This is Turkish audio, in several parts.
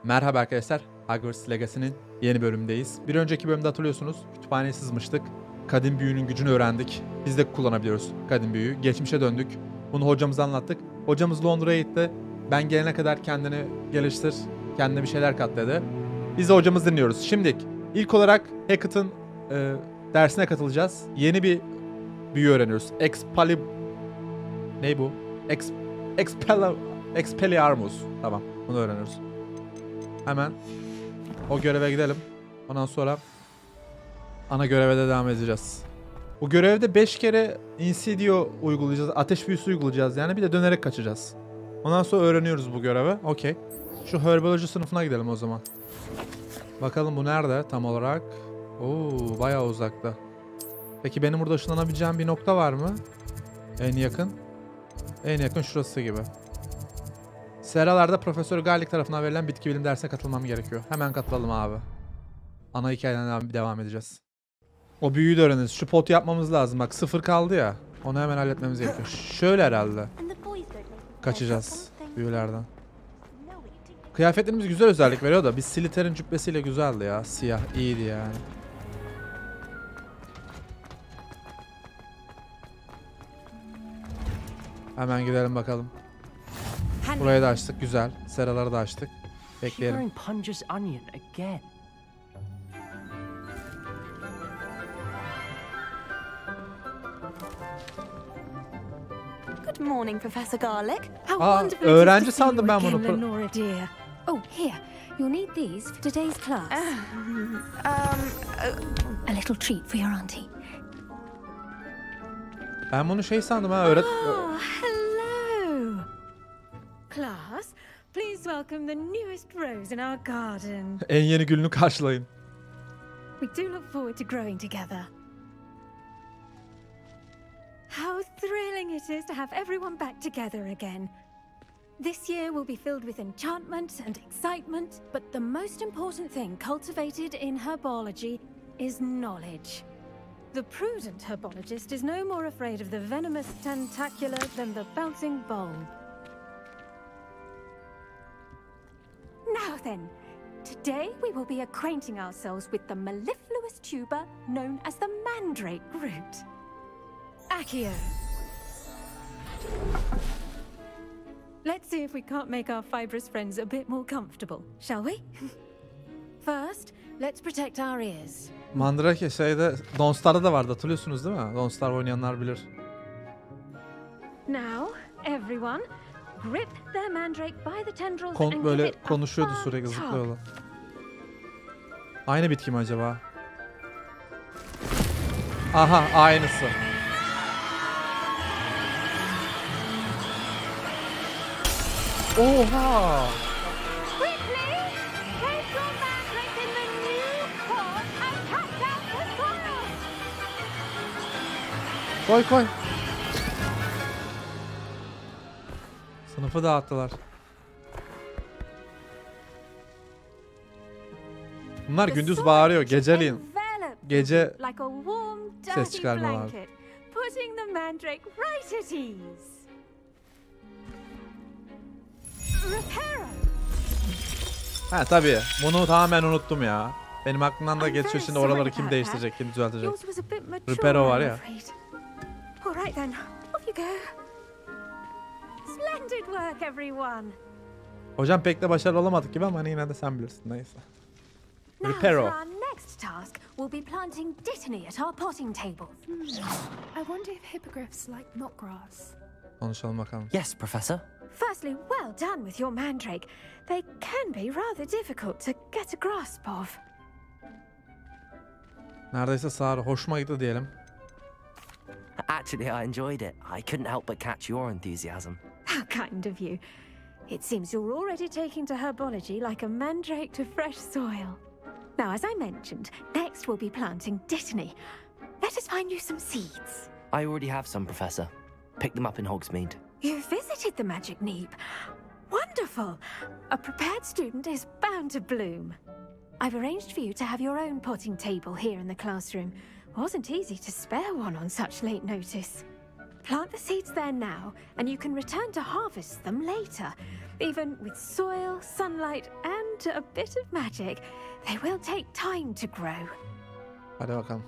Merhaba arkadaşlar, Hogwarts Legacy'nin yeni bölümündeyiz. Bir önceki bölümde hatırlıyorsunuz, kütüphaneye sızmıştık. Kadim büyünün gücünü öğrendik. Biz de kullanabiliyoruz kadim büyüyü. Geçmişe döndük. Bunu hocamıza anlattık. Hocamız Londra'ya gitti. Ben gelene kadar kendini geliştir, kendine bir şeyler kat dedi. Biz de hocamızı dinliyoruz. Şimdi ilk olarak Hackett'ın dersine katılacağız. Yeni bir büyü öğreniyoruz. Ne bu? Expelliarmus. Tamam, bunu öğreniyoruz. Hemen o göreve gidelim. Ondan sonra ana göreve de devam edeceğiz. Bu görevde 5 kere Insidio uygulayacağız. Ateş büyüsü uygulayacağız yani. Bir de dönerek kaçacağız. Ondan sonra öğreniyoruz bu görevi. Okey. Şu herboloji sınıfına gidelim o zaman. Bakalım bu nerede tam olarak? Oo, bayağı uzakta. Peki benim burada ışınlanabileceğim bir nokta var mı? En yakın. En yakın şurası gibi. Seralarda Profesör Garlic tarafından verilen bitki bilim dersine katılmam gerekiyor. Hemen katılalım abi. Ana hikayeden devam edeceğiz. O büyüyü de öğreniriz. Şu potu yapmamız lazım. Bak 0 kaldı ya. Onu hemen halletmemiz gerekiyor. Şöyle herhalde. Kaçacağız büyülerden. Kıyafetlerimiz güzel özellik veriyor da biz Slytherin cübbesiyle güzeldi ya. Siyah iyiydi yani. Hemen gidelim bakalım. Burayı da açtık. Güzel. Seraları da açtık. Bekleyelim. Good morning, Professor Garlic. Öğrenci sandım ben bunu. Oh, here. You'll need these for today's class. A little treat for your auntie. Ben bunu şey sandım ha. Hello. Class, please welcome the newest rose in our garden. En yeni gülünü karşılayın. We do look forward to growing together. How thrilling it is to have everyone back together again. This year will be filled with enchantment and excitement, but the most important thing cultivated in herbology is knowledge. The prudent herbologist is no more afraid of the venomous tentacular than the bouncing bulb. Now then, today we will be acquainting ourselves with the mellifluous tuber known as the mandrake root. Accio. Let's see if we can't make our fibrous friends a bit more comfortable, shall we? First, let's protect our ears. Mandrake şeyde Don't Star'da da vardı, hatırlıyorsunuz değil mi? Don't Star oynayanlar bilir. Now, everyone, grip their mandrake by the tendrils and Böyle give it a konuşuyordu firm sürekli, tug. zıplıyorlar. Aynı bitki mi acaba? Aha, aynısı. Oha! Quickly, place your mandrake in the new pot and cast out the soil. Koy koy. Sınıfı dağıttılar. Bunlar gündüz bağırıyor, geceliğin. Gece ses çıkarmıyorlar. Putting the mandrake right at ease. Ha tabii. Bunu tamamen unuttum ya. Benim aklımdan da geçiyor şimdi, oraları kim değiştirecek, kim düzeltecek. Reparo var ya. Alright then, off you go. Splendid work everyone. Hocam pek de başarılı olamadık gibi ama hani yine de sen bilirsin, neyse. Now for Reparo. our next task, we'll be planting dittany at our potting tables. I wonder if hippogriffs like knotgrass. Konuşalım bakalım. Yes, Professor. Firstly, well done with your mandrake. They can be rather difficult to get a grasp of. Neredeyse sağır. Hoşuma gitti diyelim. Actually, I enjoyed it. I couldn't help but catch your enthusiasm. How kind of you. It seems you're already taking to herbology like a mandrake to fresh soil. Now, as I mentioned, next we'll be planting dittany. Let us find you some seeds. I already have some, Professor. Picked them up in Hogsmeade. You visited the Magic Neep. Wonderful. A prepared student is bound to bloom. I've arranged for you to have your own potting table here in the classroom. Wasn't easy to spare one on such late notice. Plant the seeds there now, and you can return to harvest them later. Even with soil, sunlight, and a bit of magic, they will take time to grow. Hadi bakalım.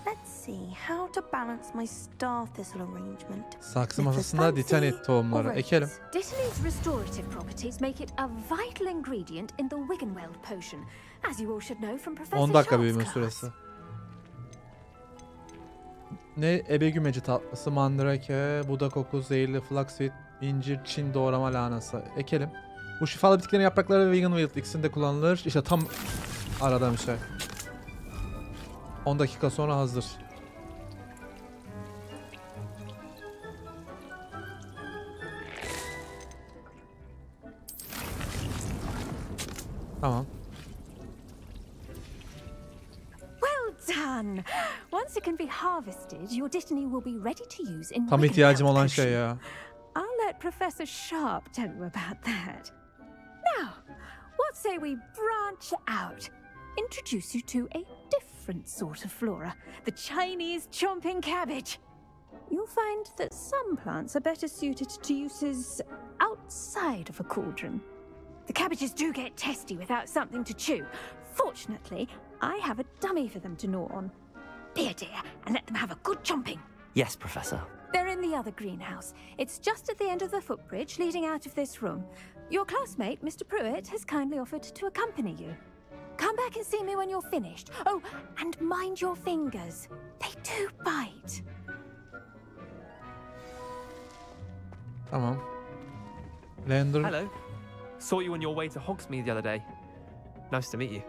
Let's see how to balance my star thistle arrangement. Saksı masasında ditanit tohumları ekelim. Ditanit's restorative properties make it a vital ingredient in the Wiggenweld potion, as you all should know from Professor 10 dakika Sharp's büyüme class. süresi. Ne ebegümeci tatlısı, mandrake, buda koku, zehirli flaxseed, incir, çin doğrama lahanası ekelim. Bu şifalı bitkilerin yaprakları ve Wiggenweld ikisinde kullanılır. İşte tam aradığım şey. 10 dakika sonra hazır. Tamam. Well done! Once it can be harvested, your dittany will be ready to use in Tam ihtiyacım olan şey ya. I'll let Professor Sharp tell you about that. Now, what say we branch out? Introduce you to a different sort of flora, the Chinese chomping cabbage. You'll find that some plants are better suited to uses outside of a cauldron. The cabbages do get testy without something to chew. Fortunately, I have a dummy for them to gnaw on. Be a dear and let them have a good chomping. Yes, Professor. They're in the other greenhouse. It's just at the end of the footbridge leading out of this room. Your classmate, Mr. Pruitt, has kindly offered to accompany you. Come back and see me when you're finished. Oh, and mind your fingers. They do bite. Tamam. Leander. Hello. Saw you on your way to Hogsmeade the other day. Nice to meet you.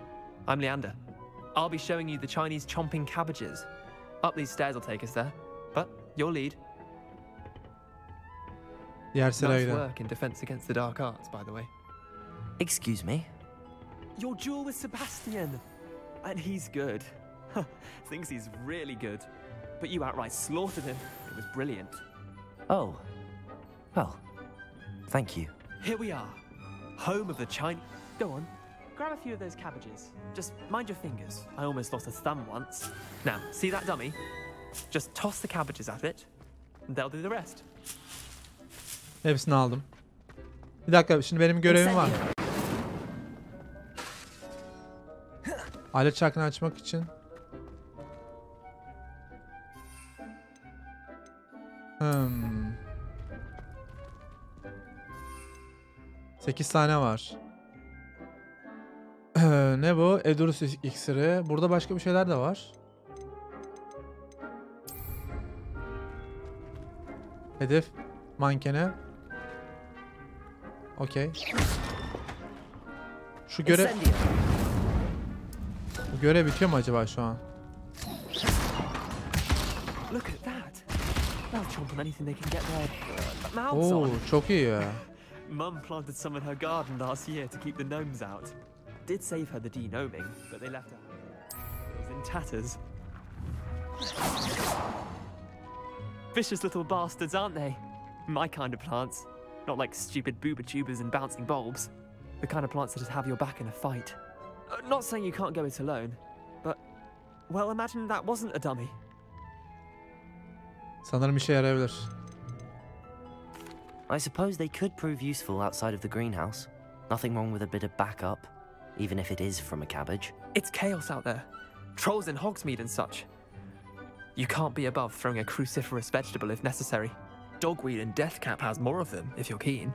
I'm Leander. I'll be showing you the Chinese chomping cabbages. Up these stairs will take us there. But your lead. Diğer Nice work in defense against the dark arts, by the way. Excuse me? Your duel with Sebastian. And he's good. Thinks he's really good. But you outright slaughtered him. It was brilliant. Oh. Well, thank you. Here we are. Home of the Chinese... Go on. Grab a few of those cabbages. Just mind your fingers. I almost lost a thumb once. Now, see that dummy? Just toss the cabbages at it. And they'll do the rest. Hepsini aldım. Bir dakika, şimdi benim görevim var. Alet çarkını açmak için. Hmm. 8 tane var. Ne bu? Edurus iksiri. Burada başka bir şeyler de var. Hedef mankene. Okey. Şu görev... Bu görev bitiyor mu acaba şu an? Look at that. They'll chomp on anything they can get their mouths Oo, on. çok iyi ya. Mum planted some in her garden last year to keep the gnomes out. Did save her the de-gnoming, but they left her. It was in tatters. Vicious little bastards, aren't they? My kind of plants. Not like stupid booba tubers and bouncing bulbs. The kind of plants that just have your back in a fight. Not saying you can't go it alone, but... Well, imagine that wasn't a dummy. Sanırım işe yarayabilir. I suppose they could prove useful outside of the greenhouse. Nothing wrong with a bit of backup, even if it is from a cabbage. It's chaos out there. Trolls in Hogsmeade and such. You can't be above throwing a cruciferous vegetable if necessary. Dogweed and deathcap has more of them, if you're keen.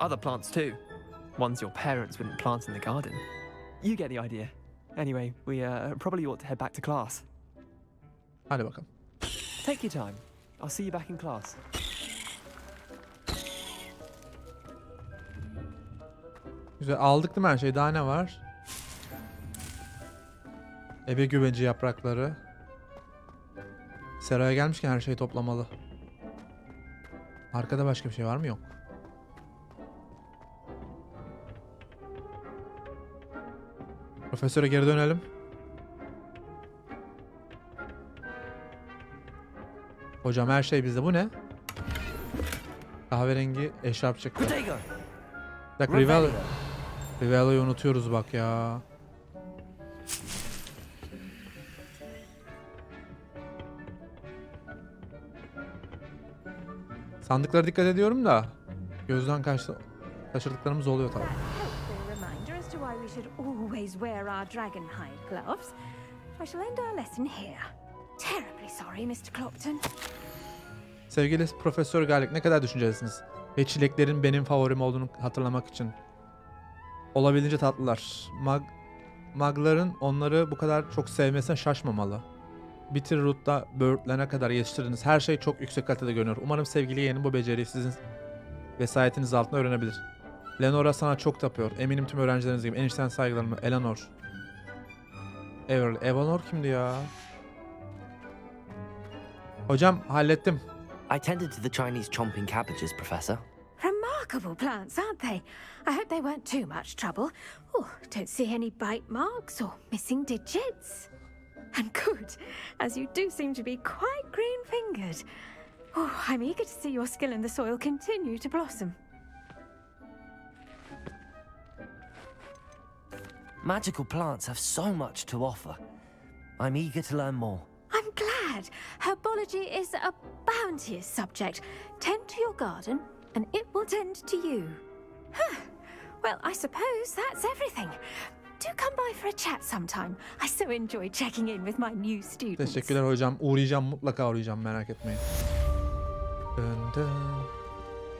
Other plants too. Ones your parents wouldn't plant in the garden. You get the idea. Anyway, we probably ought to head back to class. Hadi bakalım. Take your time. I'll see you back in class. Güzel, aldık değil mi her şeyi? Daha ne var? Ebe güveci yaprakları. Seraya gelmişken her şeyi toplamalı. Arkada başka bir şey var mı? Yok. Profesöre geri dönelim. Hocam her şey bizde. Bu ne? Kahverengi eşarp çıktı. Bir dakika, Rivello'yu unutuyoruz bak ya. Sandıklara dikkat ediyorum da gözden kaçırdıklarımız oluyor tabii. Reminder as to why we should always wear our dragon hide gloves. I shall end our lesson here. Terribly sorry, Mr. Clopton. Sevgili Profesör Garlic, ne kadar düşüncelisiniz? Ve çileklerin benim favorim olduğunu hatırlamak için. Olabildiğince tatlılar. Magların onları bu kadar çok sevmesine şaşmamalı. Bitter Root'ta böğürtlerine kadar yetiştirdiniz. Her şey çok yüksek kalitede görünüyor. Umarım sevgili yeğenim bu beceriyi sizin vesayetiniz altında öğrenebilir. Lenora sana çok tapıyor. Eminim tüm öğrencileriniz gibi. En içten saygılarımı. Eleanor. Eleanor kimdi ya? Hocam hallettim. I tended to the Chinese chomping cabbages, Professor. Remarkable plants, aren't they? I hope they weren't too much trouble. Oh, don't see any bite marks or missing digits. And good, as you do seem to be quite green-fingered. Oh, I'm eager to see your skill in the soil continue to blossom. Magical plants have so much to offer. I'm eager to learn more. I'm glad. Herbology is a bounteous subject. Tend to your garden, and it will tend to you. Huh. Well, I suppose that's everything. Do come by for a chat sometime. I so enjoy checking in with my new students. Teşekkürler hocam. Uğrayacağım, mutlaka uğrayacağım, merak etmeyin. Dın dın.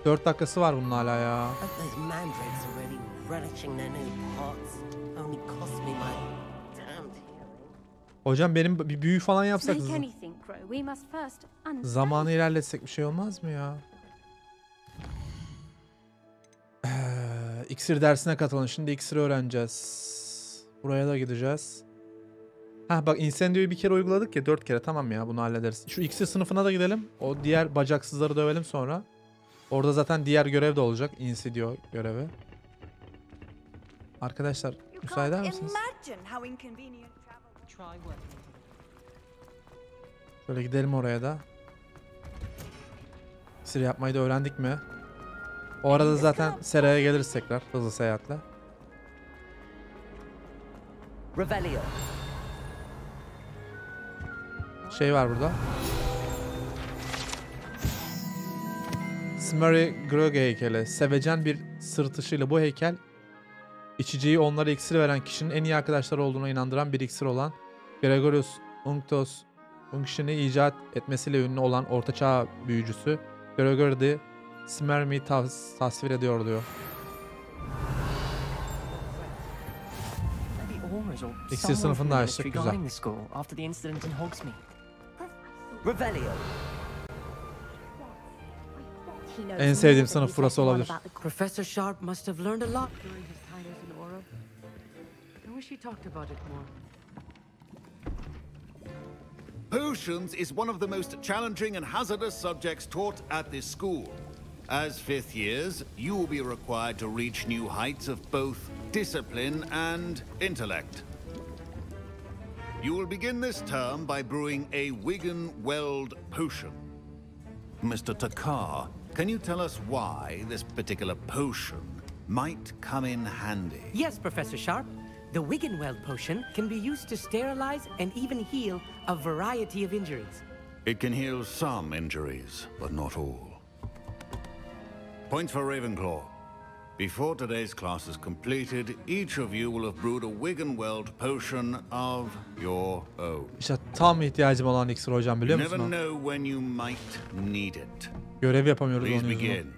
4 dakikası var bunun hala ya. Those mandrakes are really relishing their new pots. Only cost me my damned hearing. Hocam benim bir büyü falan yapsak, Make anything grow, we must first understand. zamanı ilerletsek bir şey olmaz mı ya? İksir dersine katılın. Şimdi iksiri öğreneceğiz. Buraya da gideceğiz. Ha bak, Incendia'yı bir kere uyguladık ya, 4 kere, tamam ya, bunu hallederiz. Şu iksir sınıfına da gidelim. O diğer bacaksızları dövelim sonra. Orada zaten diğer görev de olacak. Incendio görevi. Arkadaşlar müsaade eder misiniz? Şöyle gidelim oraya da. İksir yapmayı da öğrendik mi? O arada zaten Sera'ya geliriz tekrar hızlı seyahatle. Revelio. Şey var burada. Smurry Gröge heykeli. Sevecen bir sırtışıyla bu heykel, içeceği onlara iksir veren kişinin en iyi arkadaşları olduğuna inandıran bir iksir olan Gregorius Unction'ı icat etmesiyle ünlü olan ortaçağ büyücüsü Gregory de Smurmy tasvir ediyor diyor. İksir sınıfını da açtık, güzel. Revelio. En sevdiğim sınıf burası olabilir. Professor Sharp must have learned a lot during his time as an aura. I wish he talked about it more. Potions is one of the most challenging and hazardous subjects taught at this school. As fifth years, you will be required to reach new heights of both discipline and intellect. You will begin this term by brewing a Wigan-Weld potion. Mr. Takar, can you tell us why this particular potion might come in handy? Yes, Professor Sharp. The Wigan-Weld potion can be used to sterilize and even heal a variety of injuries. It can heal some injuries, but not all. Points for Ravenclaw. Before today's class is completed, each of you will have brewed a Wigan-Weld potion of your own. İşte tam ihtiyacım olan iksir hocam, biliyor You never musun? know when you might need it. Görev yapamıyoruz Please onun yüzünden. begin.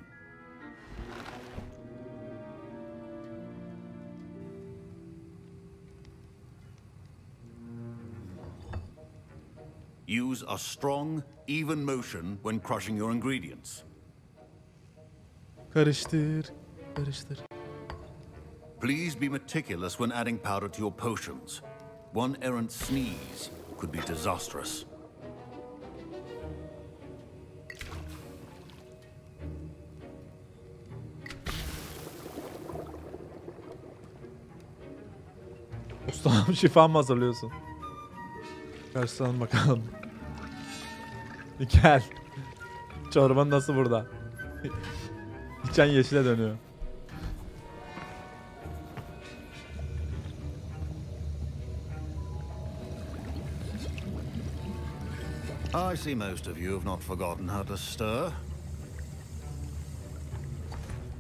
Use a strong, even motion when crushing your ingredients. Karıştır, karıştır. Please be meticulous when adding powder to your potions. One errant sneeze could be disastrous. Ustam şifa mı hazırlıyorsun? Karşılayalım bakalım. Gel. Çorban nasıl burada? İçen yeşile dönüyor. I see most of you have not forgotten how to stir.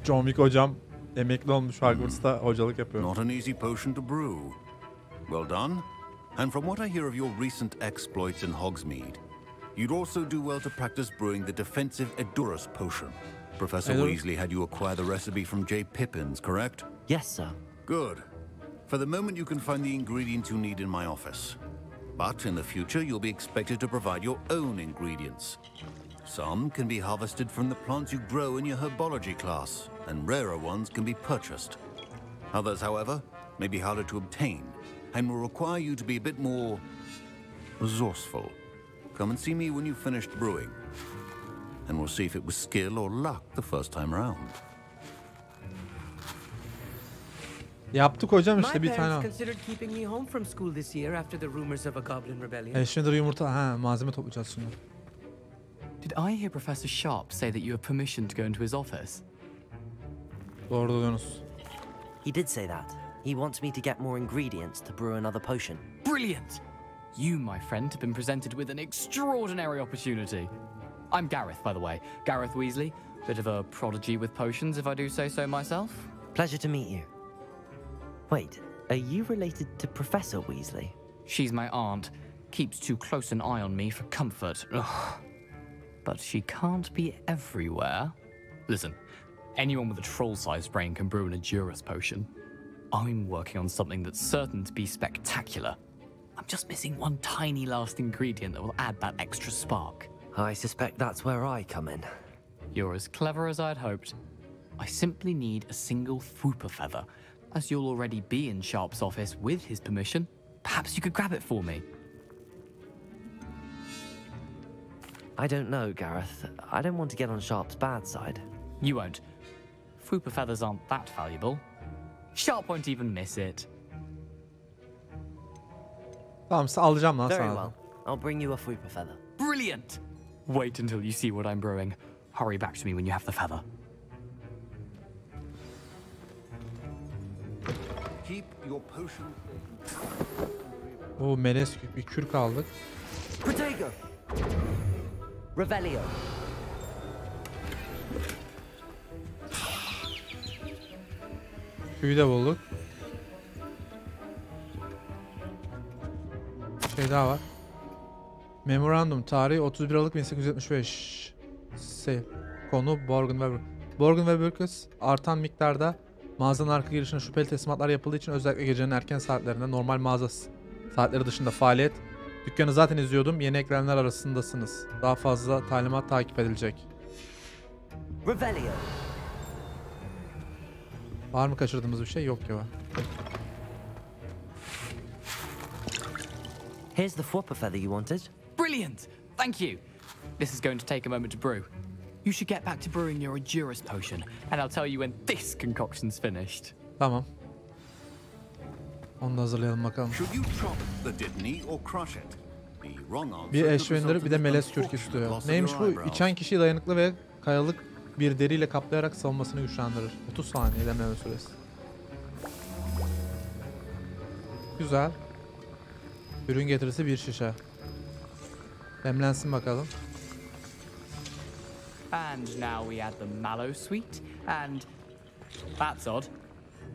John Wick hocam emekli olmuş, Hogwarts'ta hocalık yapıyor. Not an easy potion to brew. Well done. And from what I hear of your recent exploits in Hogsmeade, you'd also do well to practice brewing the defensive Edurus potion. Professor Weasley had you acquire the recipe from J. Pippin's, correct? Yes, sir. Good. For the moment, you can find the ingredients you need in my office. But in the future, you'll be expected to provide your own ingredients. Some can be harvested from the plants you grow in your herbology class, and rarer ones can be purchased. Others, however, may be harder to obtain, and will require you to be a bit more resourceful. Come and see me when you've finished brewing, and we'll see if it was skill or luck the first time round. Yaptık hocam işte My bir tane. parents considered keeping me home from school this year after the rumors of a goblin rebellion. Eşindir yumurta. Malzeme toplayacağız şimdi. Did I hear Professor Sharp say that you have permission to go into his office? Doğru diyorsunuz. He did say that. He wants me to get more ingredients to brew another potion. Brilliant! You, my friend, have been presented with an extraordinary opportunity. I'm Gareth, by the way. Gareth Weasley. Bit of a prodigy with potions, if I do say so myself. Pleasure to meet you. Wait, are you related to Professor Weasley? She's my aunt. Keeps too close an eye on me for comfort. Ugh. But she can't be everywhere. Listen, anyone with a troll-sized brain can brew an Edurus potion. I'm working on something that's certain to be spectacular. I'm just missing one tiny last ingredient that will add that extra spark. I suspect that's where I come in. You're as clever as I'd hoped. I simply need a single Fwooper feather. As you'll already be in Sharp's office with his permission, perhaps you could grab it for me. I don't know, Gareth. I don't want to get on Sharp's bad side. You won't. Fwooper feathers aren't that valuable. Sharp won't even miss it. Tamam, alacağım lan Very sana. well. I'll bring you a Fwooper feather. Brilliant! Wait until you see what I'm brewing. Hurry back to me when you have the feather. Keep your potion. Melez bir kürk aldık. Protego! Revelio! Köyü de bulduk. Şey daha var. Memorandum tarihi 31 Aralık 1875. Konu Borgen ve Borgen ve Burkus artan miktarda mağazanın arka girişine şüpheli teslimatlar yapıldığı için özellikle gecenin erken saatlerinde normal mağaza saatleri dışında faaliyet. Dükkanı zaten izliyordum. Yeni eklenenler arasındasınız. Daha fazla talimat takip edilecek. Revelio! Var mı kaçırdığımız bir şey? Yok ya. Here's the Fwooper feather you wanted. Brilliant! Thank you! This is going to take a moment to brew. You should get back to brewing your Edurus potion, and I'll tell you when this concoction's finished. Tamam. Onu da hazırlayalım bakalım. Bir eşvenleri bir de melez kürk istiyor. Neymiş bu? İçen kişiyi dayanıklı ve kayalık bir deriyle kaplayarak savunmasını güçlendirir. 30 saniye demleme süresi. Güzel. Ürün getirisi bir şişe. Demlensin bakalım. And now we add the mallow sweet, and that's odd.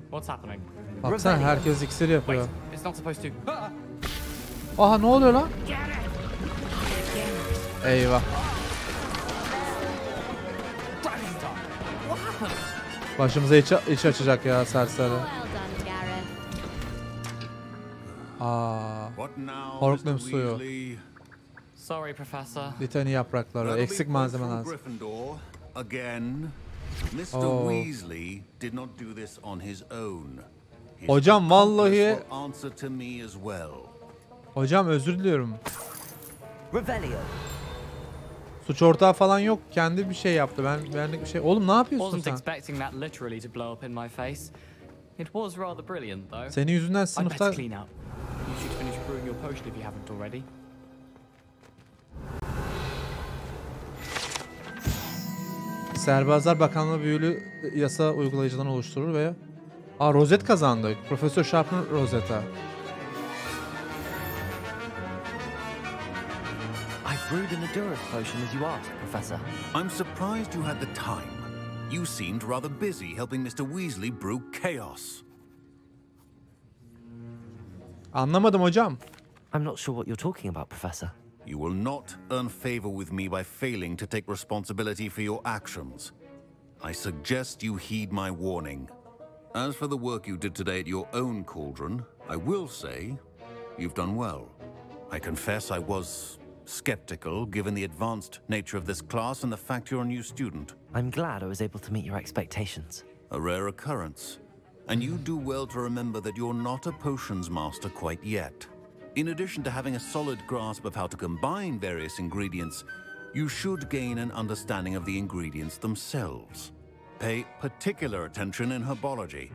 What's happening? Baksana herkes iksir yapıyor. Wait, it's not supposed to. Aha ne oluyor lan? Eyvah. Başımıza iç açacak ya serseri. Horklum suyu. Sorry, Professor. Litani yaprakları, eksik malzeme lazım. Hocam vallahi. Hocam özür diliyorum. Suç ortağı falan yok. Kendi bir şey yaptı. Ben benlik bir şey. Oğlum ne yapıyorsun sen? Senin yüzünden sınıfta Serbazlar Bakanlığı büyülü yasa uygulayıcıdan oluşturur ve rozet kazandık. Profesör Sharp'ın rozeta. I brewed an Edurus potion as you asked, Professor. I'm surprised you had the time. you seemed rather busy helping Mr. Weasley brew chaos. Anlamadım hocam. I'm not sure what you're talking about, Professor. You will not earn favor with me by failing to take responsibility for your actions. I suggest you heed my warning. As for the work you did today at your own cauldron, I will say you've done well. I confess I was skeptical given the advanced nature of this class and the fact you're a new student. I'm glad I was able to meet your expectations. A rare occurrence. And you do well to remember that you're not a potions master quite yet. In addition to having a solid grasp of how to combine various ingredients, you should gain an understanding of the ingredients themselves. Pay particular attention in herbology.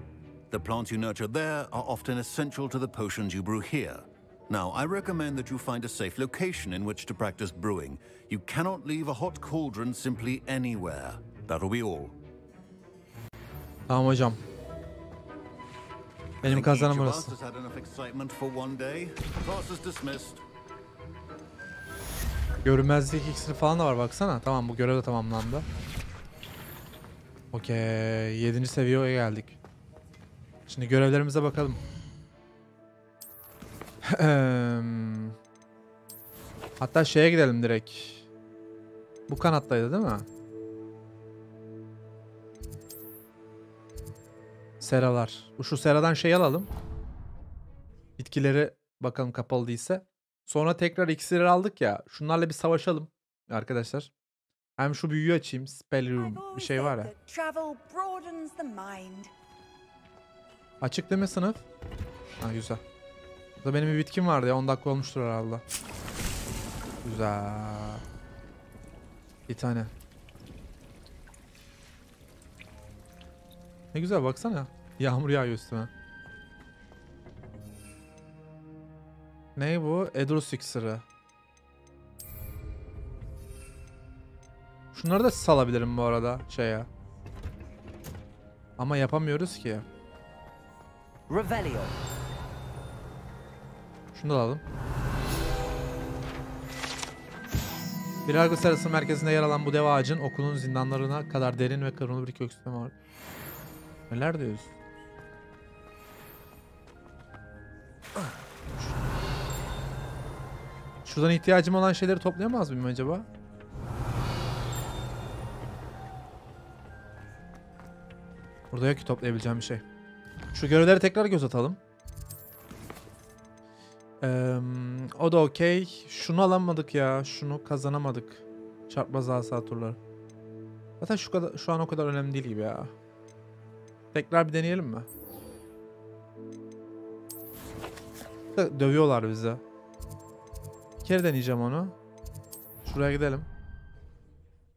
The plants you nurture there are often essential to the potions you brew here. Now, I recommend that you find a safe location in which to practice brewing. You cannot leave a hot cauldron simply anywhere. That'll be all. Tamam hocam. Benim kazanım burası. Görünmezlik iksiri falan da var baksana. Tamam, bu görev de tamamlandı. Okey. 7. seviyeye geldik. Şimdi görevlerimize bakalım. Hatta şeye gidelim direkt. Bu kanattaydı değil mi? Seralar. Şu seradan şey alalım. Bitkileri bakalım kapalı değilse. Sonra tekrar iksiri aldık ya. Şunlarla bir savaşalım arkadaşlar. Hem şu büyüyü açayım. Spell room bir şey var ya. Açık değil mi sınıf? Ha, güzel. Burada benim bir bitkim vardı ya. 10 dakika olmuştur herhalde. Güzel. Bir tane. Ne güzel baksana. Yağmur yağıyor üstüme. Ne bu? Edrus iksiri. Şunları da salabilirim bu arada şeye. Ama yapamıyoruz ki. Revelio. Şunu da alalım. Bir argo serası merkezinde yer alan bu dev ağacın okulun zindanlarına kadar derin ve kırmızı bir kök sistemi var. Neler diyoruz? Şuradan ihtiyacım olan şeyleri toplayamaz mıyım acaba? Burada yok ki toplayabileceğim bir şey. Şu görevleri tekrar göz atalım. O da okey. Şunu alamadık ya. Şunu kazanamadık. Çarpmaz asa turları. Zaten şu an o kadar önemli değil gibi ya. Tekrar bir deneyelim mi? Dövüyorlar bize. Bir kere deneyeceğim onu. Şuraya gidelim.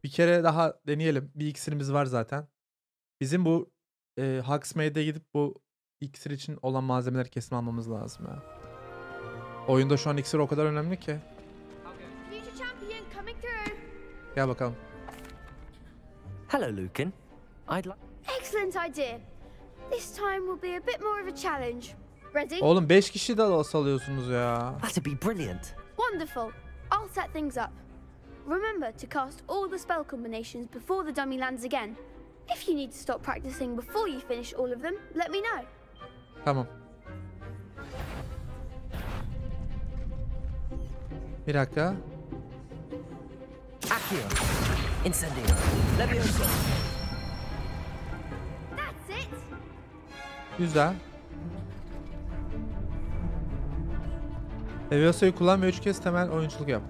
Bir kere daha deneyelim. Bir iksirimiz var zaten. Bizim bu Hogsmeade'e gidip bu iksir için olan malzemeleri kesin almamız lazım ya. Oyunda şu an iksir o kadar önemli ki. Gel bakalım. Hello, Lucan. Excellent idea. This time will be a bit more of a challenge. Ready? Oğlum 5 kişi de salıyorsunuz ya. That'd be brilliant. Wonderful. I'll set things up. Remember to cast all the spell combinations before the dummy lands again. If you need to stop practicing before you finish all of them, let me know. Tamam. Bir dakika. Accio. Incendio. Levioso. That's it. Güzel. Levioso'yu kullan ve 3 kez temel oyunculuk yap.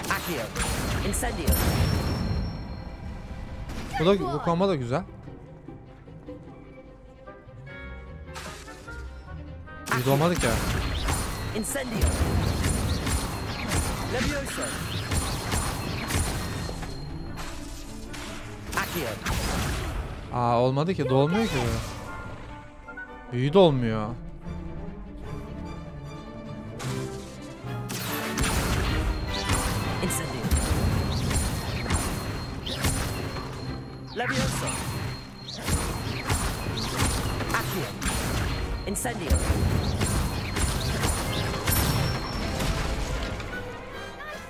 Accio. Incendio. Bu komba da güzel. Biz olmadık ya. Incendio. Levioso. Accio. Aa olmadı ki, dolmuyor ki böyle. Büyü de olmuyor. Incendio. Levioso. Accio. Incendio.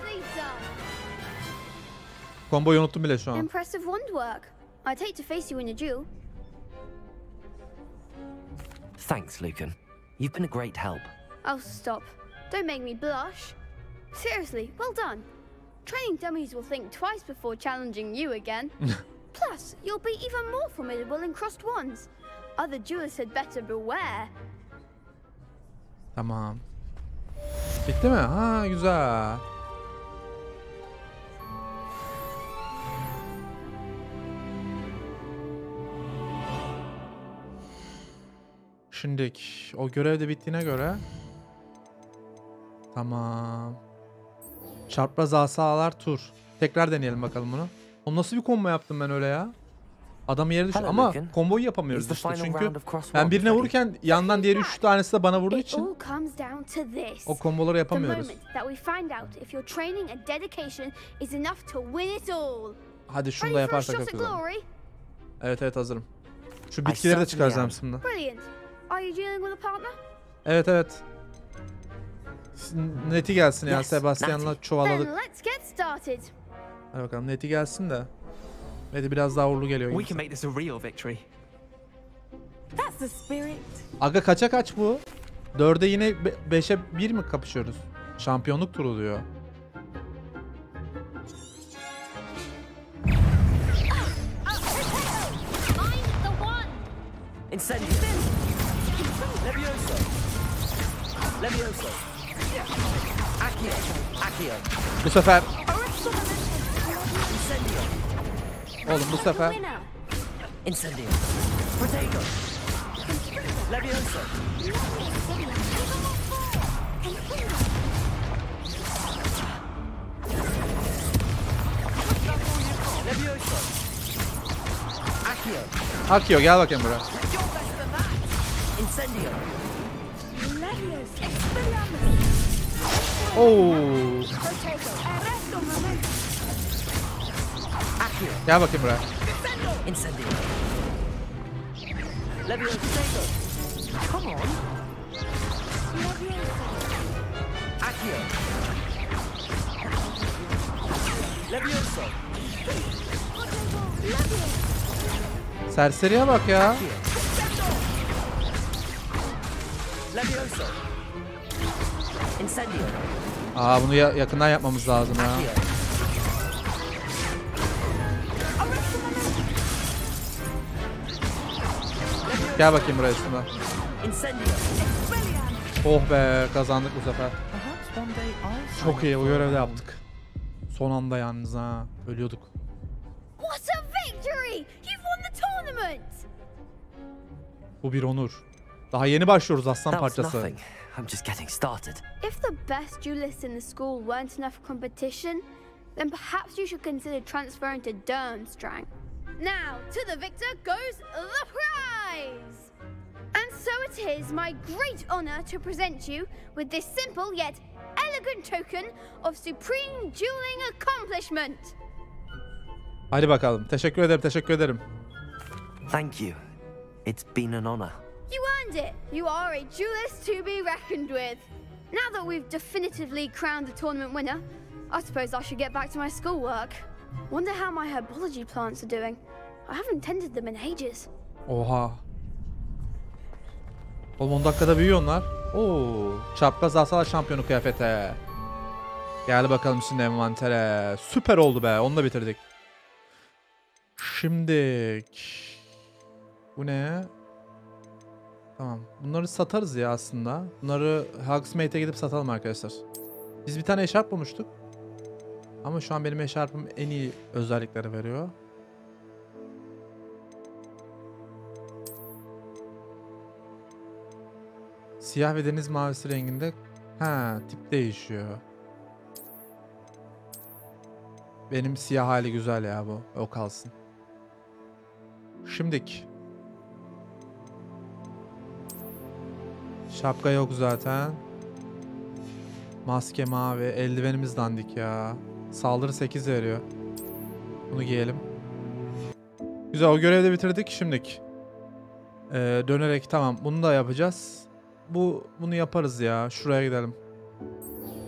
Nicely done. Komboyu unuttum bile şu an. Impressive wand work. I'd hate to face you in a duel. Thanks, Lucan. You've been a great help. Oh, stop. Don't make me blush. Seriously, well done. Training dummies will think twice before challenging you again. Plus, you'll be even more formidable in crossed wands. Other duelists had better beware. Tamam. Bitti mi? Ha, güzel. Şimdi o görev de bittiğine göre tamam. Çapraz asalar tur. Tekrar deneyelim bakalım bunu. O nasıl bir combo yaptım ben öyle ya? Adam yere düştü ama komboyu yapamıyoruz işte çünkü ben birine vururken yandan diğer 3 tanesi de bana vurduğu için o komboları yapamıyoruz. Hadi şunu da yaparsak çok güzel. Evet evet hazırım. Şu bitkileri de çıkaracağım şimdi. Evet evet. Neti gelsin ya, Sebastian'la çuvaladık. Hadi bakalım neti gelsin de. Neti biraz daha uğurlu geliyor. Aga kaça kaç bu? 4'e yine 5'e 1 mi kapışıyoruz? Şampiyonluk turu diyor. Incendio. Levioso. Levioso. Accio. Accio. Bu sefer. Incendio. Oğlum bu sefer. Incendio. Protego. Levioso. Levioso. Accio. Accio gel bakayım buraya. Incendio. Oo. Gel bakayım buraya. Incendio. Levioso. Come on. Accio. Levioso. Serseriye bak ya. Levioso. Incendio. Aa bunu yakından yapmamız lazım ya. Gel bakayım buraya şuna. Oh be kazandık bu sefer. Çok iyi, o görevde yaptık. Son anda yalnız ha. Ölüyorduk. What a victory! You've won the tournament. Bu bir onur. Daha yeni başlıyoruz aslan parçası. I'm just getting started. If the best duelists in the school weren't enough competition, then perhaps you should consider transferring to Durmstrang. Now, to the victor goes the prize! And so it is my great honor to present you with this simple yet elegant token of supreme dueling accomplishment. Hadi bakalım. Teşekkür ederim, teşekkür ederim. Thank you. It's been an honor. You earned it. You are a duelist to be reckoned with. Now that we've definitively crowned the tournament winner, I suppose I should get back to my schoolwork. Wonder how my herbology plants are doing. I haven't tended them in ages. Oha. Oğlum 10 dakikada büyüyor onlar. Oo, çapraz asalar şampiyonu kıyafete. Gel bakalım şimdi envantere. Süper oldu be. Onu da bitirdik. Şimdi bu ne? Tamam. Bunları satarız ya aslında. Bunları Hogsmeade'e gidip satalım arkadaşlar. Biz bir tane eşarp bulmuştuk. Ama şu an benim eşarpım en iyi özellikleri veriyor. Siyah ve deniz mavisi renginde. Ha, tip değişiyor. Benim siyah hali güzel ya bu. O kalsın. Şimdik. Şapka yok zaten. Maske mavi. Eldivenimiz dandik ya. Saldırı 8 veriyor. Bunu giyelim. Güzel, o görevi de bitirdik. Şimdik. Dönerek tamam. Bunu da yapacağız. Bunu yaparız ya. Şuraya gidelim.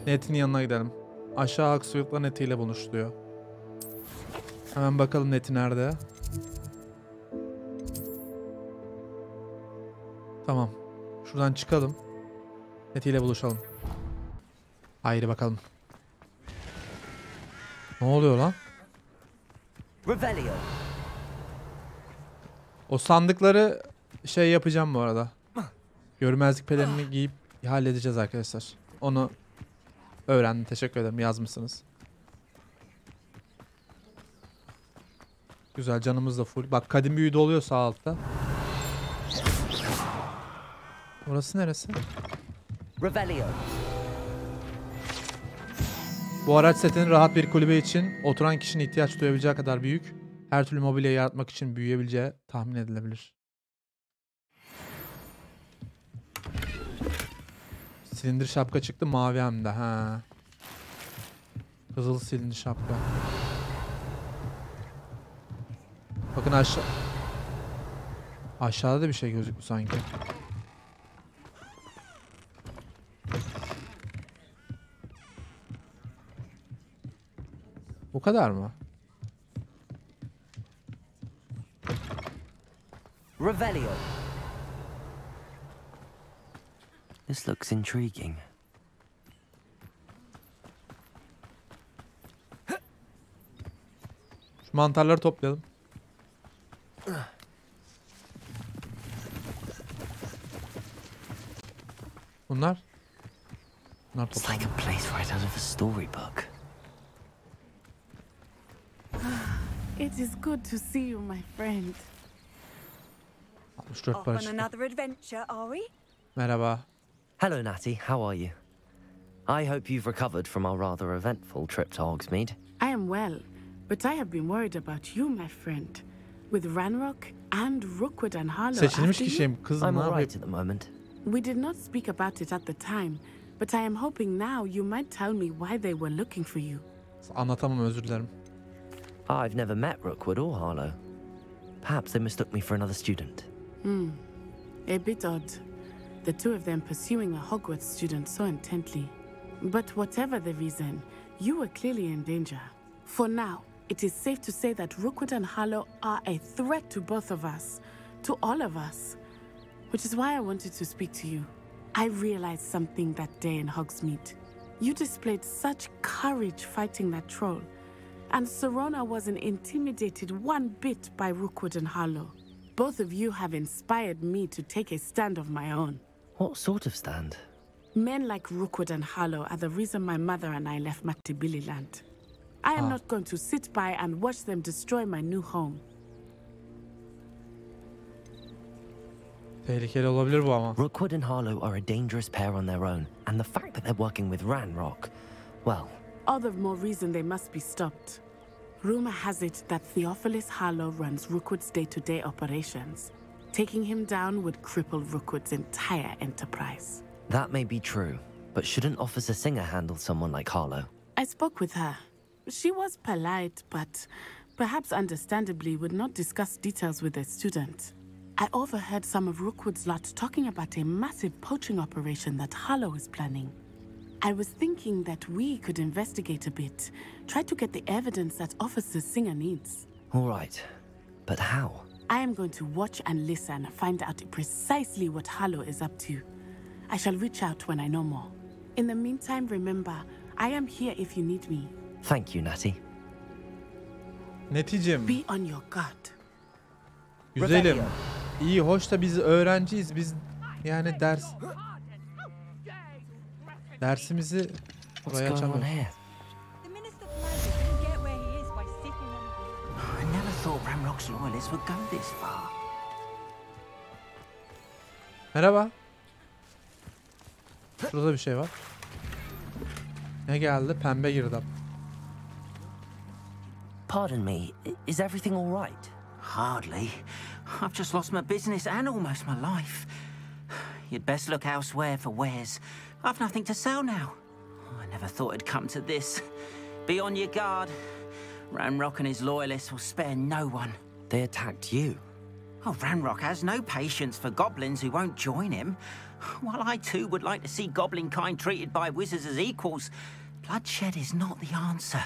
Net'in yanına gidelim. Aşağı Haksuyuk'la Net'iyle buluşturuyor. Hemen bakalım neti nerede. Tamam. Şuradan çıkalım. Netiyle buluşalım. Haydi bakalım. Ne oluyor lan? Revelio. O sandıkları şey yapacağım bu arada. Görmezlik pelerini giyip halledeceğiz arkadaşlar. Onu öğrendim. Teşekkür ederim. Yazmışsınız. Güzel, canımız da full. Bak kadim büyü doluyor sağ altta. Orası neresi? Revelio. Bu araç setinin rahat bir kulübe için oturan kişinin ihtiyaç duyabileceği kadar büyük. Her türlü mobilya yaratmak için büyüyebileceği tahmin edilebilir. Silindir şapka çıktı, mavi hem de. Ha. Kızıl silindir şapka. Bakın aşağıda da bir şey gözüktü sanki. Bu kadar mı? Revelio. This looks intriguing. Şu mantarları toplayalım. Bunlar? Bunlar It's like a place right out of a storybook. It is good to see you, my friend. 64 para çıktı. Another adventure, are we? Merhaba. Hello, Natty. How are you? I hope you've recovered from our rather eventful trip to Hogsmeade. I am well, but I have been worried about you, my friend. With Ranrock and Rookwood and Harlow Seçilmiş after you. kişiyim. Kız I'm ne all yapayım? right at the moment. We did not speak about it at the time, but I am hoping now you might tell me why they were looking for you. Anlatamam, özür dilerim. I've never met Rookwood or Harlow. Perhaps they mistook me for another student. A bit odd. The two of them pursuing a Hogwarts student so intently. But whatever the reason, you were clearly in danger. For now, it is safe to say that Rookwood and Harlow are a threat to both of us, to all of us. Which is why I wanted to speak to you. I realized something that day in Hogsmeade. You displayed such courage fighting that troll, and Serona wasn't intimidated one bit by Rookwood and Harlow. Both of you have inspired me to take a stand of my own. What sort of stand? Men like Rookwood and Harlow are the reason my mother and I left Mactibililand. I am not going to sit by and watch them destroy my new home. Tehlikeli olabilir bu ama. Rookwood and Harlow are a dangerous pair on their own, and the fact that they're working with Ranrock, well... All the more reason they must be stopped. Rumor has it that Theophilus Harlow runs Rookwood's day-to-day operations. Taking him down would cripple Rookwood's entire enterprise. That may be true, but shouldn't Officer Singer handle someone like Harlow? I spoke with her. She was polite, but perhaps understandably would not discuss details with a student. I overheard some of Rookwood's lot talking about a massive poaching operation that Harlow is planning. I was thinking that we could investigate a bit, try to get the evidence that Officer Singer needs. All right, but how? I am going to watch and listen, find out precisely what Harlow is up to. I shall reach out when I know more. In the meantime, remember, I am here if you need me. Thank you, Natty. Neticim. Be on your guard. Güzelim. İyi, hoş da biz öğrenciyiz. Biz yani dersimizi buraya açamıyoruz. I never thought Ranrock's loyalists would go this far. Merhaba. Şurada bir şey var. Ne geldi? Pembe girdap. Pardon me, is everything all right? Hardly. I've just lost my business and almost my life. You'd best look elsewhere for wares. I've nothing to sell now. I never thought it'd come to this. Be on your guard. Ranrock and his loyalists will spare no one. They attacked you? Oh, Ranrock has no patience for goblins who won't join him. While I too would like to see goblin kind treated by wizards as equals, bloodshed is not the answer.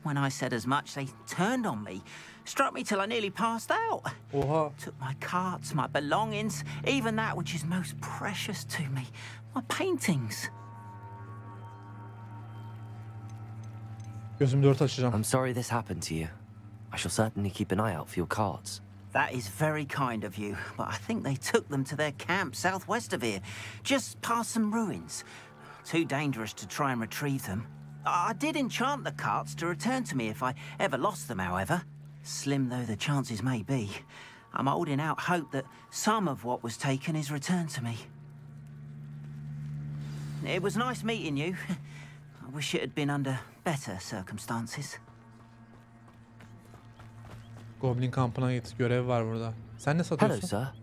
When I said as much, they turned on me, struck me till I nearly passed out. Oha. Took my carts, my belongings, even that which is most precious to me, my paintings. Gözümü dört açacağım. I'm sorry this happened to you. I shall certainly keep an eye out for your cards. That is very kind of you, but I think they took them to their camp southwest of here, just past some ruins. Too dangerous to try and retrieve them. I did enchant the carts to return to me if I ever lost them, however. Slim though the chances may be, I'm holding out hope that some of what was taken is returned to me. It was nice meeting you. I wish it had been under better circumstances. Goblin kampına git. Görev var burada. Sen ne satıyorsun? Hello, sir.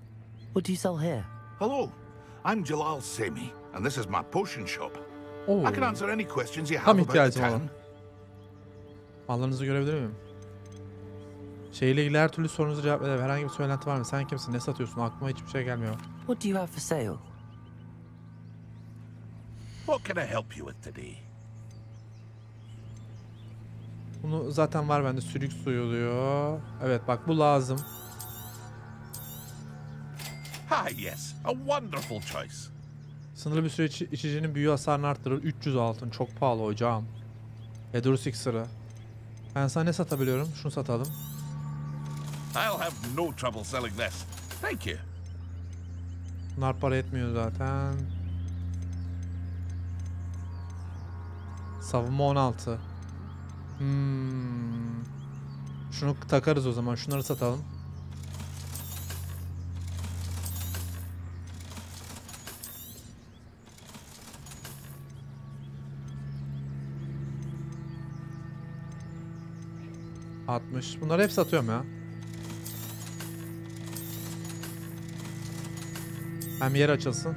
What do you sell here? Hello, I'm Jalal Semi, and this is my potion shop. Oo. I can answer any questions you have Tam about the ihtiyacım town. olan. Mallarınızı görebilir miyim? Şeyle ilgili her türlü sorunuza cevap verelim. Herhangi bir söylenti var mı? Sen kimsin? Ne satıyorsun? Aklıma hiçbir şey gelmiyor. What do you have for sale? What can I help you with today? Bunu zaten var bende. Sülük suyu diyor. Evet bak bu lazım. Ah yes, a wonderful choice. Sınırlı bir süre içicinin büyü hasarını arttırır. 300 altın. Çok pahalı hocam. Edurus iksiri. Ben sana ne satabiliyorum? Şunu satalım. I'll have no trouble selling this. Thank you. Bunlar para etmiyor zaten. Savunma 16. Şunu takarız o zaman. Şunları satalım. Bunları hep satıyorum ya. Hem yer açılsın.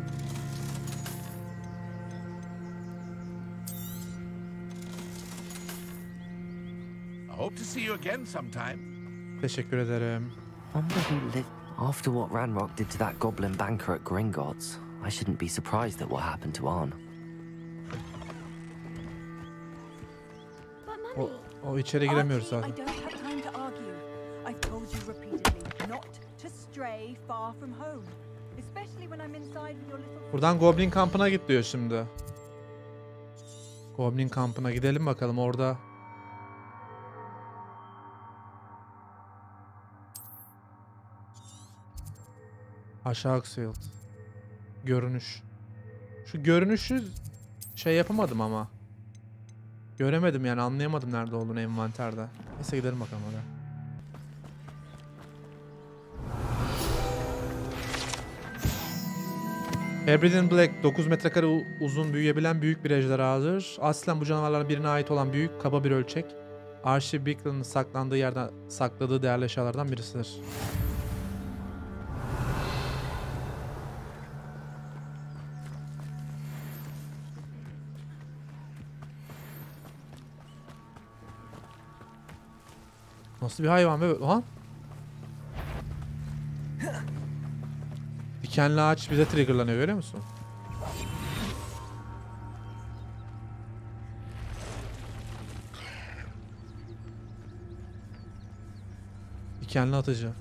I hope to see you again sometime. Teşekkür ederim. Wonder who lived after what Ranrock did to that goblin banker at Gringotts. I shouldn't be surprised at what happened to Arn. O içeri giremiyoruz zaten. I don't have time to argue. I've told you repeatedly not to stray far from home, especially when I'm inside with your little. Buradan Goblin kampına git diyor şimdi. Goblin kampına gidelim bakalım orada. Aşağı Aksfield. Görünüş. Şu görünüşü şey yapamadım ama. Göremedim yani anlayamadım nerede olduğunu envanterde. Neyse gidelim bakalım oraya. Hebridean Black 9 metrekare uzun büyüyebilen büyük bir ejderhadır. Aslen bu canavarların birine ait olan büyük kaba bir ölçek. Archie Bickland'ın saklandığı yerden sakladığı değerli eşyalardan birisidir. Nasıl bir hayvan be? Lan. Dikenli ağaç bize triggerlanıyor, görüyor musun? Dikenli atıcı.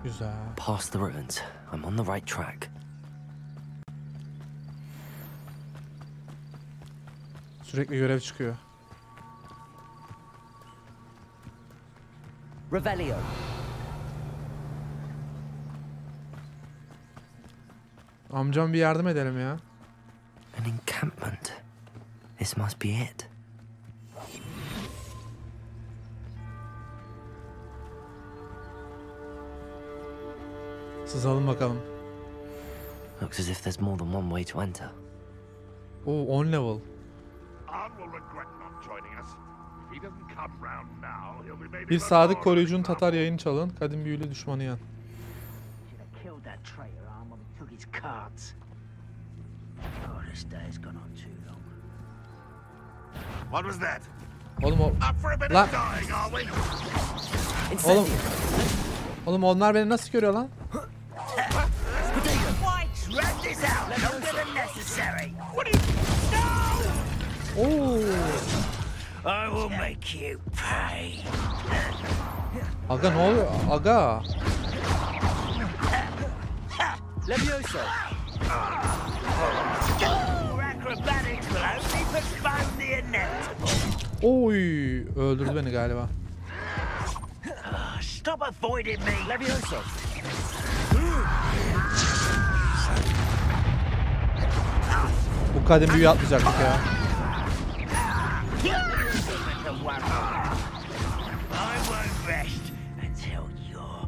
Güzel. Past the ruins. I'm on the right track. Sürekli görev çıkıyor. Revelio. Amcam bir yardım edelim ya. An encampment. This must be it. Sızalım bakalım. Looks as if there's more than one way to enter. Oo 10 level. Bir sadık koruyucunun Tatar yayını çalın. Kadim büyülü düşmanı yan. Oğlum o... Lan! Oğlum onlar beni nasıl görüyor lan? What are you Oo. I will make you pay. Aga ne oluyor? Aga. Levioso. Your acrobatics will only postpone the inevitable. Oy, öldürdü beni galiba. Stop avoiding me. Levioso. Bu kadın büyü atmayacaktık ya. I won't rest until you're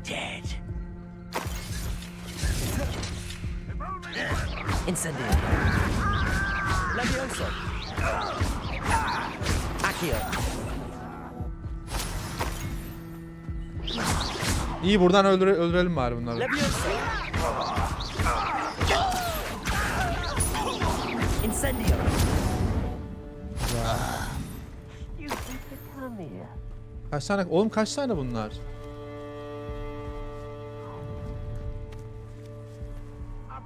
dead. Incendio. Levioso. Accio. İyi, buradan öldürelim bari bunları. Levioso. Incendio. Kaç tane? Oğlum kaç tane bunlar?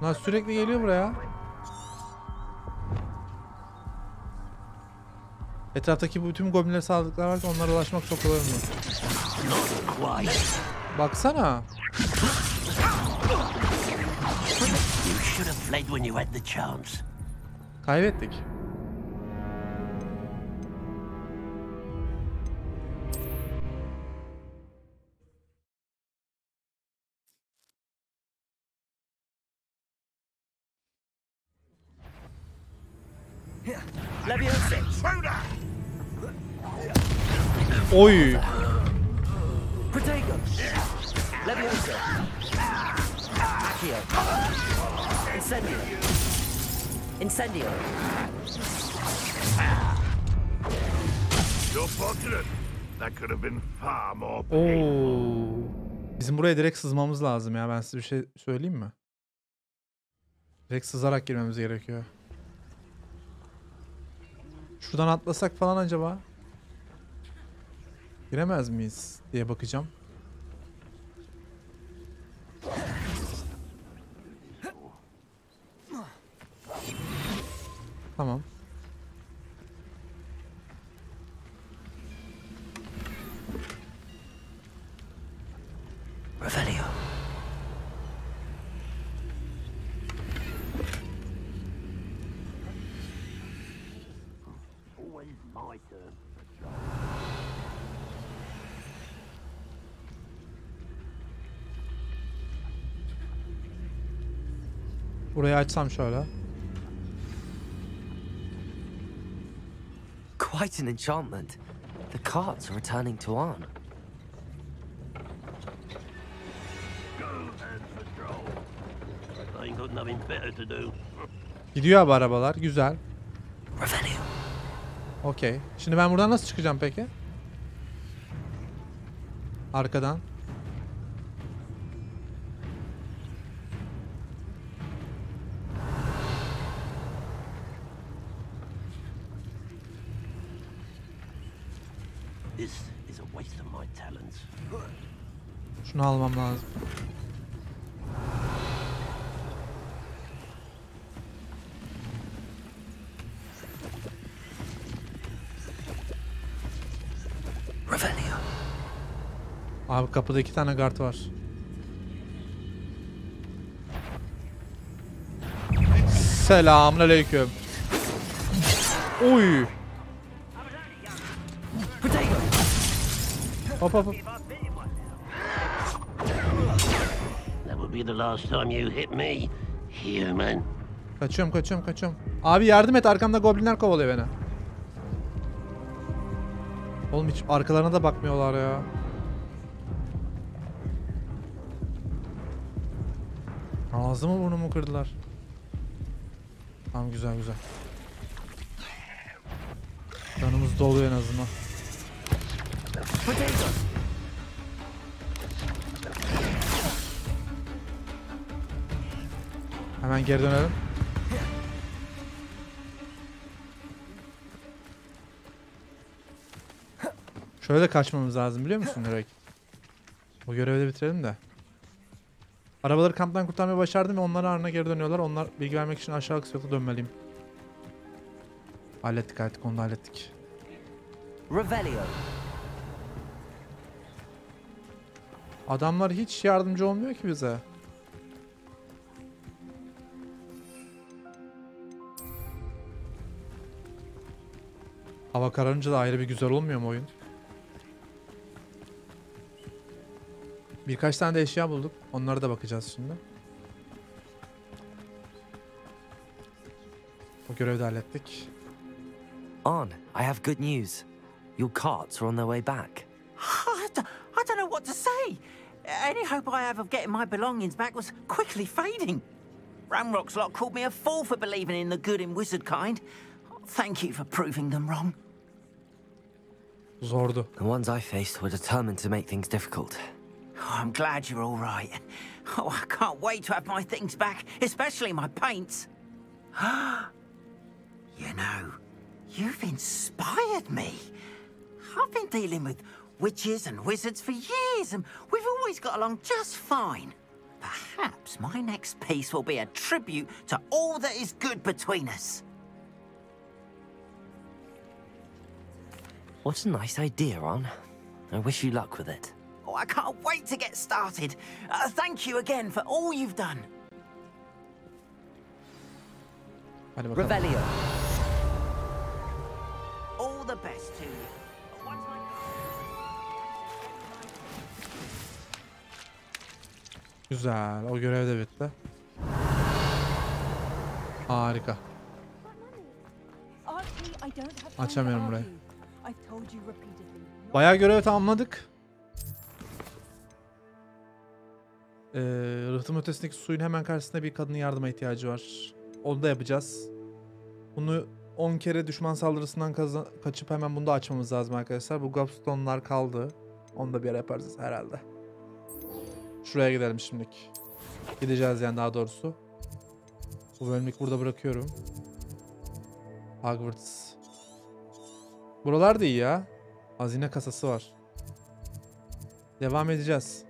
Bunlar sürekli geliyor buraya. Etraftaki bütün goblinlere saldırdıklar var ki onlara ulaşmak çok kolay mı? Baksana. You should have fled when you had the chance. Kaybettik. Oy. Protego. Levioso. Accio. Incendio. Incendio. You're fortunate. That could have been far more Oo. painful. Bizim buraya direkt sızmamız lazım ya. Ben size bir şey söyleyeyim mi? Direkt sızarak girmemiz gerekiyor. Şuradan atlasak falan acaba? Giremez miyiz diye bakacağım. Tamam. Revelio. Always my turn. Burayı açsam şöyle. Quite an enchantment. The carts are returning to Arn. I ain't got nothing better to do. Gidiyor abi arabalar. Güzel. Revelio. Okey. Şimdi ben buradan nasıl çıkacağım peki? Arkadan. This is a waste of my talents. Şunu almam lazım. Revelio. Abi kapıda 2 tane guard var. Selamünaleyküm. Oy. Hop hop hop. That will be the last time you hit me, human. Kaçıyorum. Abi yardım et, arkamda goblinler kovalıyor beni. Oğlum hiç arkalarına da bakmıyorlar ya. Ağzımı burnumu kırdılar. Tamam, güzel. Canımız doluyor en azından. Hemen geri dönelim. Şöyle kaçmamız lazım, biliyor musun direkt? Bu görevi de bitirelim de. Arabaları kamptan kurtarmayı başardım ve onlar Arn'a geri dönüyorlar. Onlar bilgi vermek için aşağı kısmına dönmeliyim. Hallettik artık, onu da hallettik. Revelio. Adamlar hiç yardımcı olmuyor ki bize. Hava kararınca da ayrı bir güzel olmuyor mu oyun? Birkaç tane de eşya bulduk. Onlara da bakacağız şimdi. O görevi de hallettik. On, I have good news. Your carts are on their way back. I don't know what to say. Any hope I have of getting my belongings back was quickly fading. Ramrock's lot called me a fool for believing in the good in wizard kind. Thank you for proving them wrong. Zordu. The ones I faced were determined to make things difficult. Oh, I'm glad you're all right. Oh, I can't wait to have my things back, especially my paints. You know, you've inspired me. I've been dealing with witches and wizards for years, and we've always got along just fine. Perhaps my next piece will be a tribute to all that is good between us. What a nice idea, On. I wish you luck with it. Oh, I can't wait to get started. Thank you again for all you've done. Hadi bakalım. Revelio. All the best to you. Güzel. O görev de bitti. Harika. Açamıyorum burayı. Bayağı görev tamamladık. Rıhtım ötesindeki suyun hemen karşısında bir kadının yardıma ihtiyacı var. Onu da yapacağız. Bunu 10 kere düşman saldırısından kaçıp hemen bunu da açmamız lazım arkadaşlar. Bu gobstone'lar kaldı. Onu da bir ara yaparız herhalde. Şuraya gidelim şimdilik. Gideceğiz yani, daha doğrusu. Bu bölümlük burada bırakıyorum. Hogwarts. Buralar da iyi ya. Hazine kasası var. Devam edeceğiz.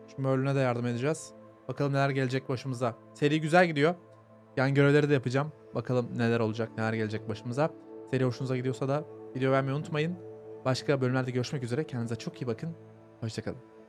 Şu Merlin'e de yardım edeceğiz. Bakalım neler gelecek başımıza. Seri güzel gidiyor. Yan görevleri de yapacağım. Bakalım neler olacak, neler gelecek başımıza. Seri hoşunuza gidiyorsa da video beğenmeyi unutmayın. Başka bölümlerde görüşmek üzere. Kendinize çok iyi bakın. Hoşçakalın.